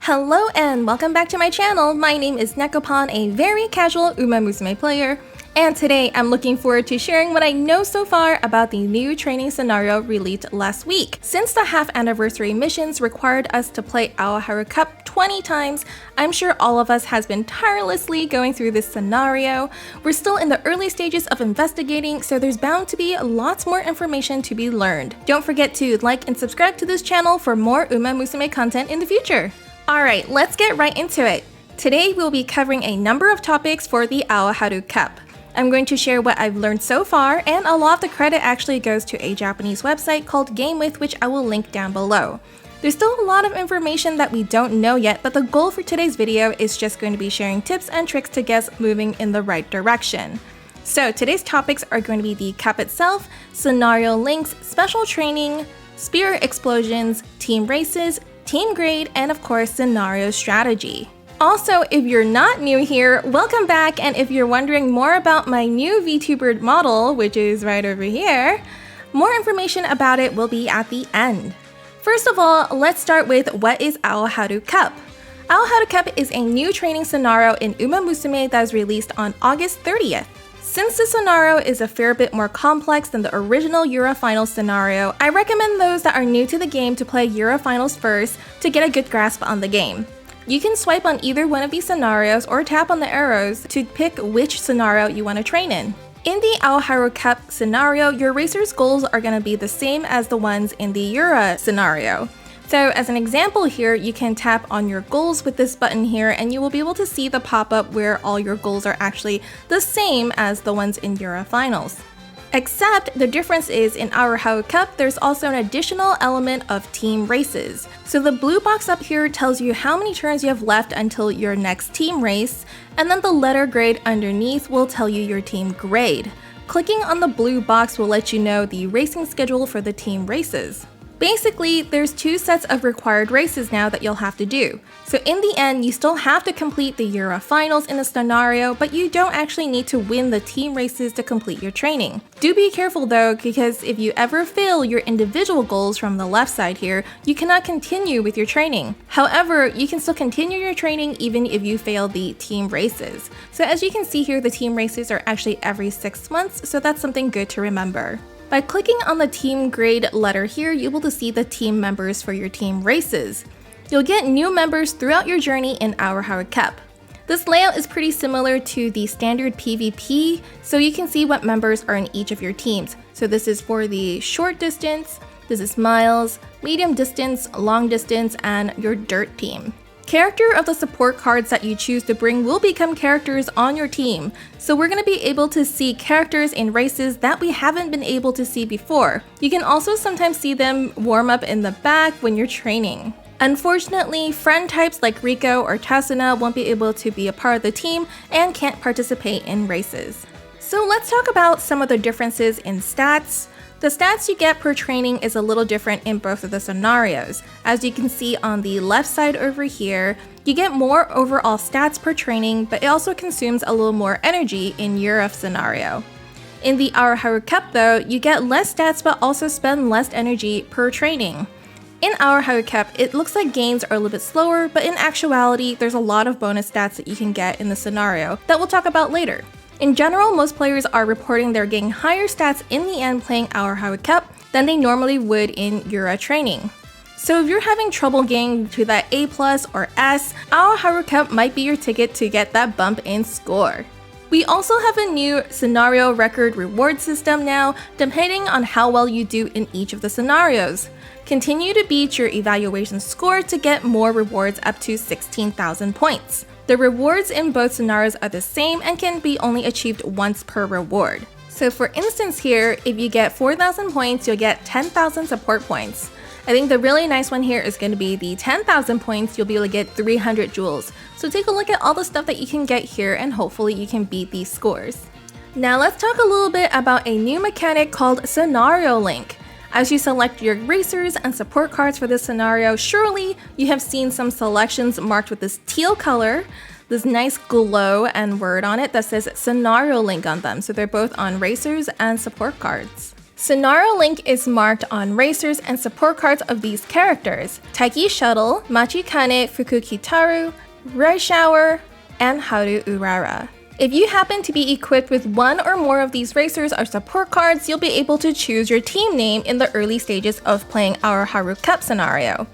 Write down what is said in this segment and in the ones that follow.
Hello and welcome back to my channel. My name is Nekopon, a very casual Musume player, and today I'm looking forward to sharing what I know so far about the new training scenario released last week. Since the half anniversary missions required us to play Aoharu Cup 20 times, I'm sure all of us has been tirelessly going through this scenario. We're still in the early stages of investigating, so there's bound to be lots more information to be learned. Don't forget to like and subscribe to this channel for more Musume content in the future. Alright, let's get right into it. Today we'll be covering a number of topics for the Aoharu Cup. I'm going to share what I've learned so far, and a lot of the credit actually goes to a Japanese website called Gamewith, which I will link down below. There's still a lot of information that we don't know yet, but the goal for today's video is just going to be sharing tips and tricks to get us moving in the right direction. So today's topics are going to be the cup itself, scenario links, special training, spear explosions, team races, team grade, and of course scenario strategy. Also, if you're not new here, welcome back, and if you're wondering more about my new VTuber model, which is right over here, more information about it will be at the end. First of all, let's start with what is Aoharu Cup. Aoharu Cup is a new training scenario in Musume that is released on August 30th. Since the scenario is a fair bit more complex than the original Euro Finals scenario, I recommend those that are new to the game to play Euro Finals first to get a good grasp on the game. You can swipe on either one of these scenarios or tap on the arrows to pick which scenario you want to train in. In the Aoharu Cup scenario, your racer's goals are going to be the same as the ones in the Euro scenario. So as an example here, you can tap on your goals with this button here and you will be able to see the pop-up where all your goals are actually the same as the ones in Euro Finals. Except the difference is in Aoharu Cup, there's also an additional element of team races. So the blue box up here tells you how many turns you have left until your next team race, and then the letter grade underneath will tell you your team grade. Clicking on the blue box will let you know the racing schedule for the team races. Basically, there's two sets of required races now that you'll have to do. So in the end, you still have to complete the Euro Finals in the scenario, but you don't actually need to win the team races to complete your training. Do be careful though, because if you ever fail your individual goals from the left side here, you cannot continue with your training. However, you can still continue your training even if you fail the team races. So as you can see here, the team races are actually every 6 months, so that's something good to remember. By clicking on the team grade letter here, you'll be able to see the team members for your team races. You'll get new members throughout your journey in Aoharu Cup. This layout is pretty similar to the standard PvP, so you can see what members are in each of your teams. So this is for the short distance, this is miles, medium distance, long distance, and your dirt team. Character of the support cards that you choose to bring will become characters on your team, so we're going to be able to see characters in races that we haven't been able to see before. You can also sometimes see them warm up in the back when you're training. Unfortunately, friend types like Rico or Tasuna won't be able to be a part of the team and can't participate in races. So let's talk about some of the differences in stats. The stats you get per training is a little different in both of the scenarios. As you can see on the left side over here, you get more overall stats per training, but it also consumes a little more energy in Euro scenario. In the Aoharu Cup though, you get less stats but also spend less energy per training. In Aoharu Cup, it looks like gains are a little bit slower, but in actuality, there's a lot of bonus stats that you can get in the scenario that we'll talk about later. In general, most players are reporting they're getting higher stats in the end playing Aoharu Cup than they normally would in Euro training. So if you're having trouble getting to that A+ or S, Aoharu Cup might be your ticket to get that bump in score. We also have a new scenario record reward system now, depending on how well you do in each of the scenarios. Continue to beat your evaluation score to get more rewards up to 16,000 points. The rewards in both scenarios are the same and can be only achieved once per reward. So for instance here, if you get 4,000 points, you'll get 10,000 support points. I think the really nice one here is going to be the 10,000 points, you'll be able to get 300 jewels. So take a look at all the stuff that you can get here and hopefully you can beat these scores. Now let's talk a little bit about a new mechanic called Scenario Link. As you select your racers and support cards for this scenario, surely you have seen some selections marked with this teal color, this nice glow and word on it that says Scenario Link on them, so they're both on racers and support cards. Scenario Link is marked on racers and support cards of these characters: Taiki Shuttle, Machikane Fukukitaru, Rai Shower, and Haru Urara. If you happen to be equipped with one or more of these racers or support cards, you'll be able to choose your team name in the early stages of playing Aoharu Cup scenario.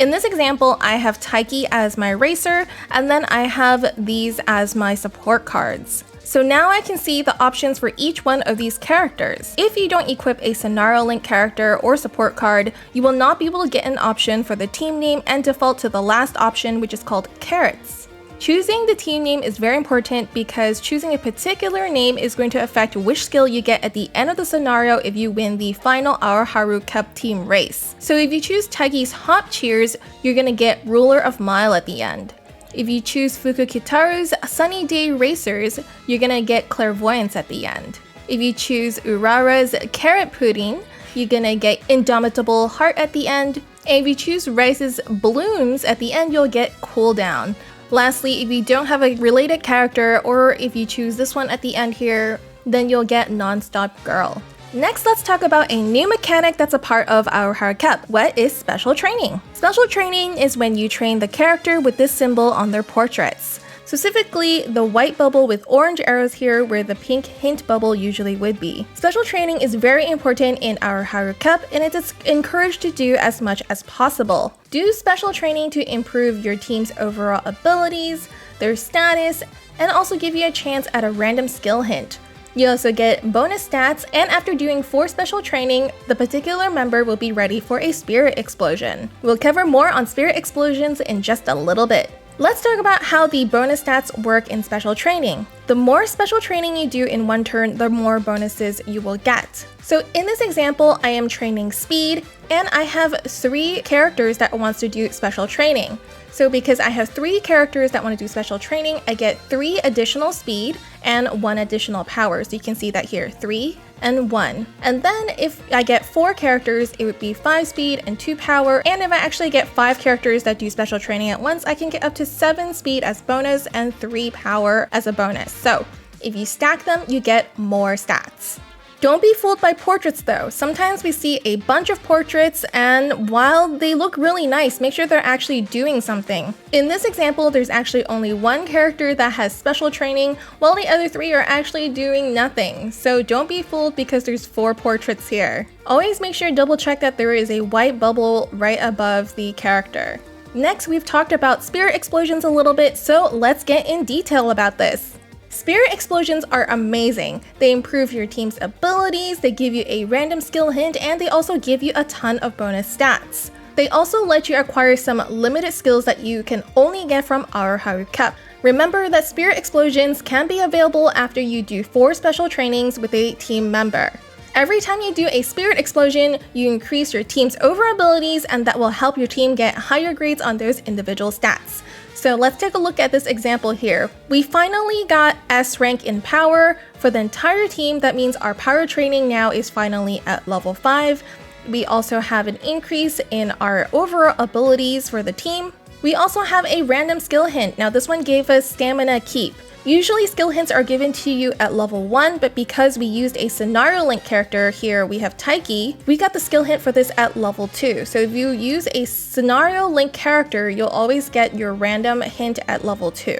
In this example, I have Taiki as my racer, and then I have these as my support cards. So now I can see the options for each one of these characters. If you don't equip a Scenario Link character or support card, you will not be able to get an option for the team name and default to the last option, which is called carrots. Choosing the team name is very important because choosing a particular name is going to affect which skill you get at the end of the scenario if you win the final Aoharu Cup team race. So if you choose Taiki's Hot Cheers, you're going to get Ruler of Mile at the end. If you choose Fukukitaru's Sunny Day Racers, you're gonna get Clairvoyance at the end. If you choose Urara's Carrot Pudding, you're gonna get Indomitable Heart at the end. And if you choose Rice's Blooms at the end, you'll get Cooldown. Lastly, if you don't have a related character, or if you choose this one at the end here, then you'll get Nonstop Girl. Next, let's talk about a new mechanic that's a part of Aoharu Cup. What is special training? Special training is when you train the character with this symbol on their portraits. Specifically, the white bubble with orange arrows here where the pink hint bubble usually would be. Special training is very important in Aoharu Cup, and it is encouraged to do as much as possible. Do special training to improve your team's overall abilities, their status, and also give you a chance at a random skill hint. You also get bonus stats, and after doing 4 special training, the particular member will be ready for a Spirit Explosion. We'll cover more on Spirit Explosions in just a little bit. Let's talk about how the bonus stats work in special training. The more special training you do in one turn, the more bonuses you will get. So in this example, I am training speed, and I have 3 characters that wants to do special training. So because I have 3 characters that want to do special training, I get 3 additional speed and 1 additional power. So you can see that here, 3 and 1. And then if I get 4 characters, it would be 5 speed and 2 power. And if I actually get 5 characters that do special training at once, I can get up to 7 speed as bonus and 3 power as a bonus. So if you stack them, you get more stats. Don't be fooled by portraits though. Sometimes we see a bunch of portraits, and while they look really nice, make sure they're actually doing something. In this example, there's actually only 1 character that has special training, while the other 3 are actually doing nothing. So don't be fooled because there's 4 portraits here. Always make sure to double check that there is a white bubble right above the character. Next, we've talked about Spirit Explosions a little bit, so let's get in detail about this. Spirit Explosions are amazing. They improve your team's abilities, they give you a random skill hint, and they also give you a ton of bonus stats. They also let you acquire some limited skills that you can only get from Aoharu Cup. Remember that Spirit Explosions can be available after you do 4 special trainings with a team member. Every time you do a Spirit Explosion, you increase your team's overall abilities, and that will help your team get higher grades on those individual stats. So let's take a look at this example here. We finally got S rank in power for the entire team. That means our power training now is finally at level 5. We also have an increase in our overall abilities for the team. We also have a random skill hint. Now this one gave us stamina keep. Usually skill hints are given to you at level 1, but because we used a Scenario Link character here, we have Taiki, we got the skill hint for this at level 2. So if you use a Scenario Link character, you'll always get your random hint at level 2.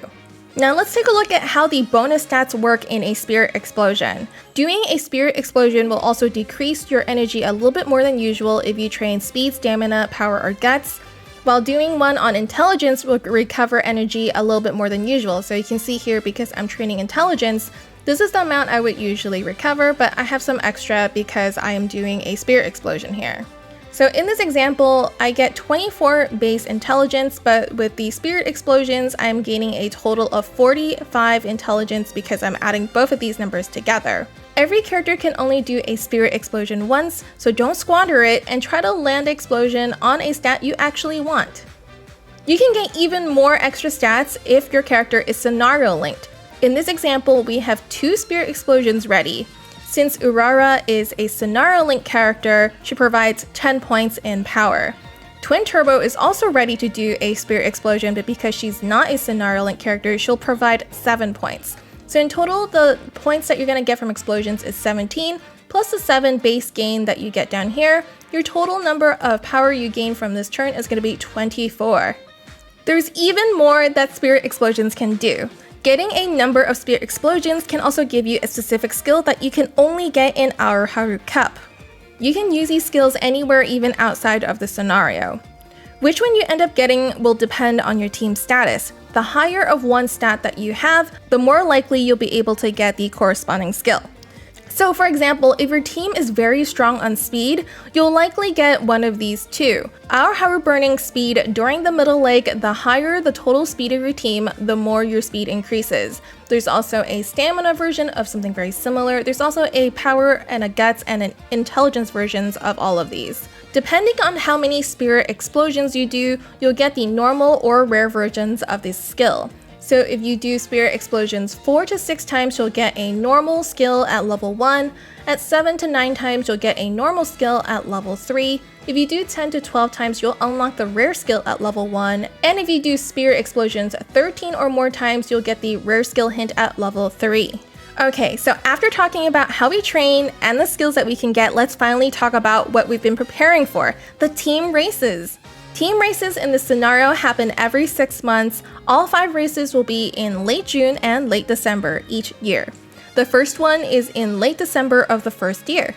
Now let's take a look at how the bonus stats work in a Spirit Explosion. Doing a Spirit Explosion will also decrease your energy a little bit more than usual if you train speed, stamina, power, or guts, while doing one on intelligence will recover energy a little bit more than usual. So you can see here, because I'm training intelligence, this is the amount I would usually recover, but I have some extra because I am doing a Spirit Explosion here. So in this example, I get 24 base intelligence, but with the Spirit Explosions, I'm gaining a total of 45 intelligence because I'm adding both of these numbers together. Every character can only do a Spirit Explosion once, so don't squander it and try to land explosion on a stat you actually want. You can get even more extra stats if your character is scenario linked. In this example, we have 2 Spirit Explosions ready. Since Urara is a scenario link character, she provides 10 points in power. Twin Turbo is also ready to do a Spirit Explosion, but because she's not a scenario link character, she'll provide 7 points. So in total, the points that you're going to get from explosions is 17, plus the 7 base gain that you get down here, your total number of power you gain from this turn is going to be 24. There's even more that Spirit Explosions can do. Getting a number of Spirit Explosions can also give you a specific skill that you can only get in Aoharu Cup. You can use these skills anywhere, even outside of the scenario. Which one you end up getting will depend on your team status. The higher of one stat that you have, the more likely you'll be able to get the corresponding skill. So for example, if your team is very strong on speed, you'll likely get one of these two. Aoharu Burning Speed during the middle leg, the higher the total speed of your team, the more your speed increases. There's also a stamina version of something very similar. There's also a power and a guts and an intelligence versions of all of these. Depending on how many Spirit Explosions you do, you'll get the normal or rare versions of this skill. So if you do Spirit Explosions 4 to 6 times, you'll get a normal skill at level 1. At 7 to 9 times, you'll get a normal skill at level 3. If you do 10 to 12 times, you'll unlock the rare skill at level 1. And if you do Spirit Explosions 13 or more times, you'll get the rare skill hint at level 3. Okay, so after talking about how we train and the skills that we can get, let's finally talk about what we've been preparing for, the team races. Team races in this scenario happen every 6 months. All 5 races will be in late June and late December each year. The first one is in late December of the first year.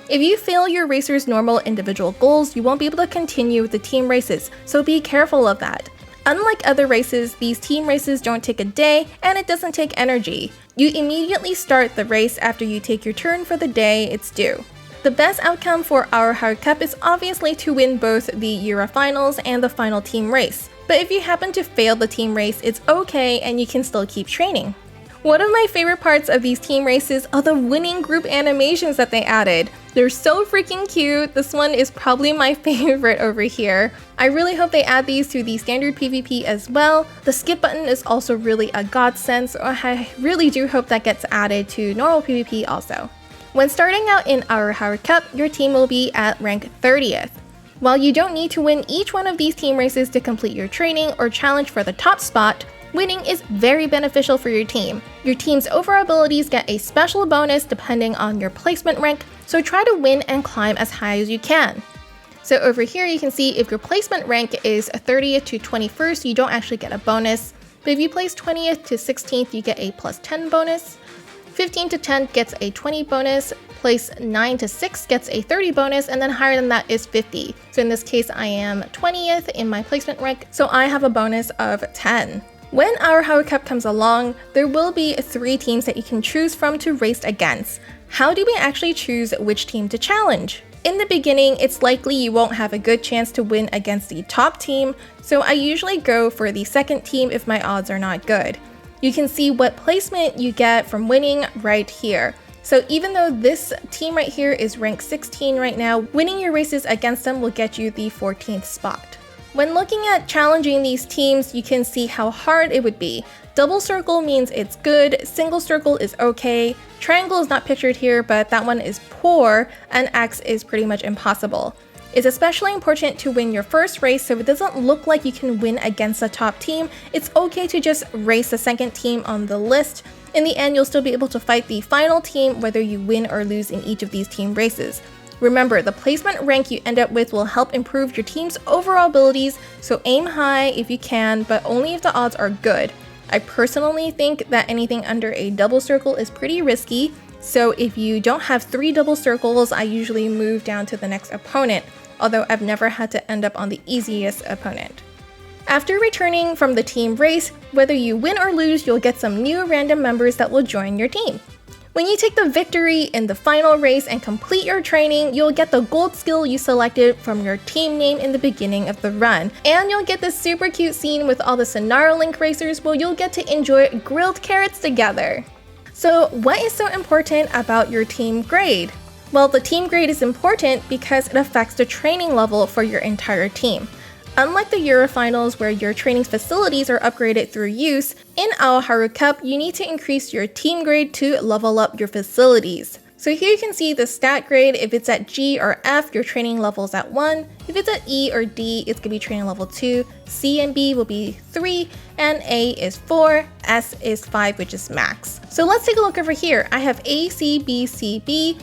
If you fail your racer's normal individual goals, you won't be able to continue with the team races, so be careful of that. Unlike other races, these team races don't take a day and it doesn't take energy. You immediately start the race after you take your turn for the day it's due. The best outcome for Aoharu Cup is obviously to win both the Euro Finals and the final team race. But if you happen to fail the team race, it's okay and you can still keep training. One of my favorite parts of these team races are the winning group animations that they added. They're so freaking cute. This one is probably my favorite over here. I really hope they add these to the standard PvP as well. The skip button is also really a godsend, so I really do hope that gets added to normal PvP also. When starting out in Aoharu Cup, your team will be at rank 30th. While you don't need to win each one of these team races to complete your training or challenge for the top spot, winning is very beneficial for your team. Your team's overall abilities get a special bonus depending on your placement rank, so try to win and climb as high as you can. So over here you can see if your placement rank is 30th to 21st, you don't actually get a bonus. But if you place 20th to 16th, you get a plus 10 bonus. 15 to 10 gets a 20 bonus, place 9 to 6 gets a 30 bonus, and then higher than that is 50. So in this case, I am 20th in my placement rank, so I have a bonus of 10. When Aoharu Cup comes along, there will be 3 teams that you can choose from to race against. How do we actually choose which team to challenge? In the beginning, it's likely you won't have a good chance to win against the top team, so I usually go for the second team if my odds are not good. You can see what placement you get from winning right here. So even though this team right here is ranked 16 right now, winning your races against them will get you the 14th spot. When looking at challenging these teams, you can see how hard it would be. Double circle means it's good, single circle is okay, triangle is not pictured here, but that one is poor, and X is pretty much impossible. It's especially important to win your first race, so if it doesn't look like you can win against the top team, it's okay to just race the second team on the list. In the end, you'll still be able to fight the final team whether you win or lose in each of these team races. Remember, the placement rank you end up with will help improve your team's overall abilities, so aim high if you can, but only if the odds are good. I personally think that anything under a double circle is pretty risky, so if you don't have 3 double circles, I usually move down to the next opponent, although I've never had to end up on the easiest opponent. After returning from the team race, whether you win or lose, you'll get some new random members that will join your team. When you take the victory in the final race and complete your training, you'll get the gold skill you selected from your team name in the beginning of the run. And you'll get this super cute scene with all the Scenario Link racers where you'll get to enjoy grilled carrots together. So what is so important about your team grade? Well, the team grade is important because it affects the training level for your entire team. Unlike the Euro Finals where your training facilities are upgraded through use, in Aoharu Cup you need to increase your team grade to level up your facilities. So here you can see the stat grade. If it's at G or F, your training level is at 1. If it's at E or D, it's going to be training level 2. C and B will be 3, and A is 4, S is 5, which is max. So let's take a look over here. I have A, C, B, C, B.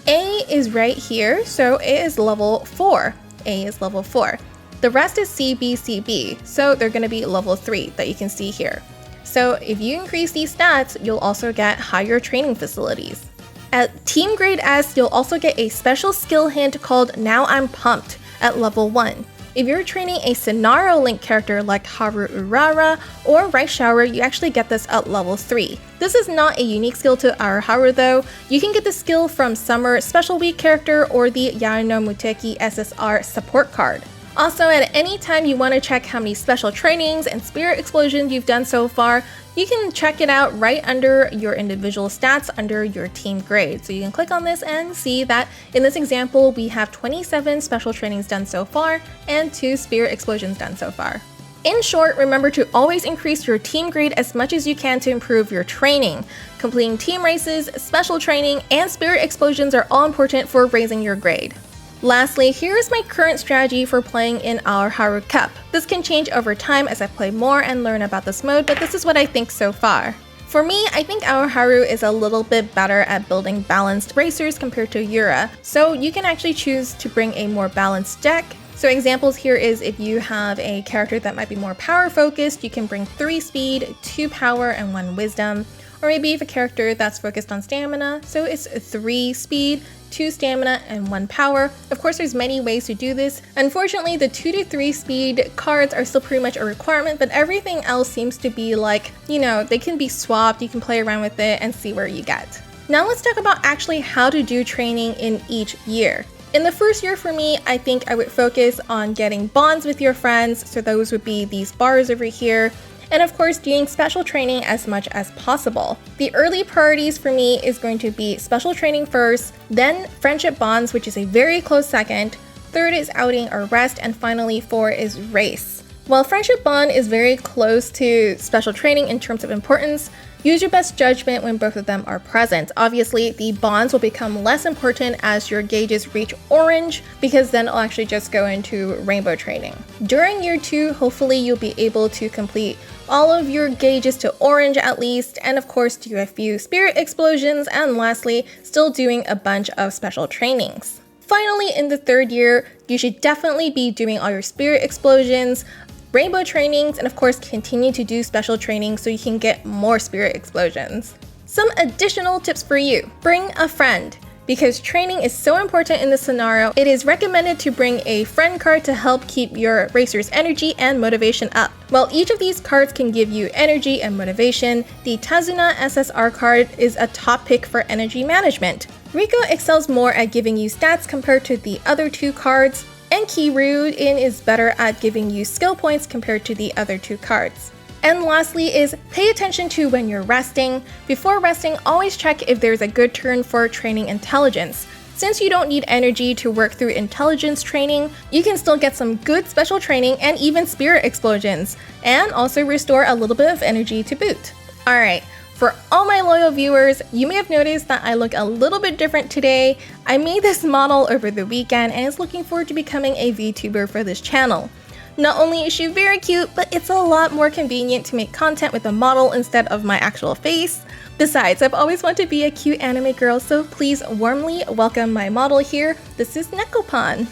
A is right here, so it is level 4. A is level 4. The rest is C, B, C, B, so they're going to be level 3 that you can see here. So if you increase these stats, you'll also get higher training facilities. At Team Grade S, you'll also get a special skill hint called Now I'm Pumped at level 1. If you're training a scenario link character like Haru Urara or Rice Shower, you actually get this at level 3. This is not a unique skill to Aoharu though. You can get the skill from Summer Special Week character or the Yano Muteki SSR support card. Also, at any time you want to check how many special trainings and spirit explosions you've done so far, you can check it out right under your individual stats under your team grade. So you can click on this and see that in this example, we have 27 special trainings done so far and 2 spirit explosions done so far. In short, remember to always increase your team grade as much as you can to improve your training. Completing team races, special training, and spirit explosions are all important for raising your grade. Lastly, here is my current strategy for playing in Aoharu Cup. This can change over time as I play more and learn about this mode, but this is what I think so far. For me, I think Aoharu is a little bit better at building balanced racers compared to Yura, so you can actually choose to bring a more balanced deck. So examples here is if you have a character that might be more power focused, you can bring 3 speed, 2 power, and 1 wisdom. Or maybe if a character that's focused on stamina, so it's 3 speed, 2 stamina, and 1 power. Of course, there's many ways to do this. Unfortunately, the 2 to 3 speed cards are still pretty much a requirement, but everything else seems to be like, they can be swapped, you can play around with it and see where you get. Now let's talk about actually how to do training in each year. In the first year for me, I think I would focus on getting bonds with your friends, so those would be these bars over here, and of course doing special training as much as possible. The early priorities for me is going to be special training first, then friendship bonds, which is a very close second, third is outing or rest, and finally 4 is race. While friendship bond is very close to special training in terms of importance, use your best judgment when both of them are present. Obviously, the bonds will become less important as your gauges reach orange, because then it'll actually just go into rainbow training. During year 2, hopefully you'll be able to complete all of your gauges to orange at least, and of course do a few spirit explosions, and lastly, still doing a bunch of special trainings. Finally, in the 3rd year, you should definitely be doing all your spirit explosions, rainbow trainings, and of course continue to do special training so you can get more spirit explosions. Some additional tips for you. Bring a friend. Because training is so important in this scenario, it is recommended to bring a friend card to help keep your racer's energy and motivation up. While each of these cards can give you energy and motivation, the Tazuna SSR card is a top pick for energy management. Riko excels more at giving you stats compared to the other 2 cards, and Kiryuin is better at giving you skill points compared to the other 2 cards. And lastly is pay attention to when you're resting. Before resting, always check if there's a good turn for training intelligence. Since you don't need energy to work through intelligence training, you can still get some good special training and even spirit explosions, and also restore a little bit of energy to boot. Alright, for all my loyal viewers, you may have noticed that I look a little bit different today. I made this model over the weekend and is looking forward to becoming a VTuber for this channel. Not only is she very cute, but it's a lot more convenient to make content with a model instead of my actual face. Besides, I've always wanted to be a cute anime girl, so please warmly welcome my model here. This is Nekopan.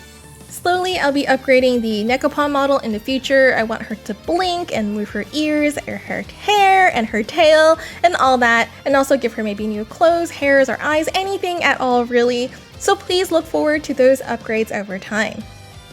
Slowly, I'll be upgrading the Nekopan model in the future. I want her to blink and move her ears, or her hair, and her tail, and all that, and also give her maybe new clothes, hairs, or eyes, anything at all really. So please look forward to those upgrades over time.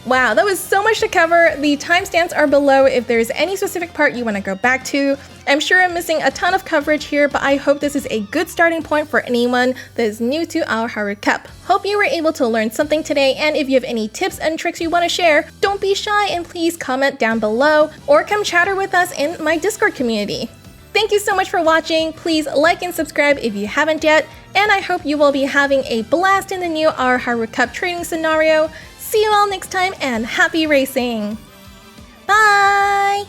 Wow, that was so much to cover. The timestamps are below if there's any specific part you want to go back to. I'm sure I'm missing a ton of coverage here, but I hope this is a good starting point for anyone that is new to Aoharu Cup. Hope you were able to learn something today, and if you have any tips and tricks you want to share, don't be shy and please comment down below or come chatter with us in my Discord community. Thank you so much for watching. Please like and subscribe if you haven't yet, and I hope you will be having a blast in the new Aoharu Cup training scenario. See you all next time, and happy racing! Bye!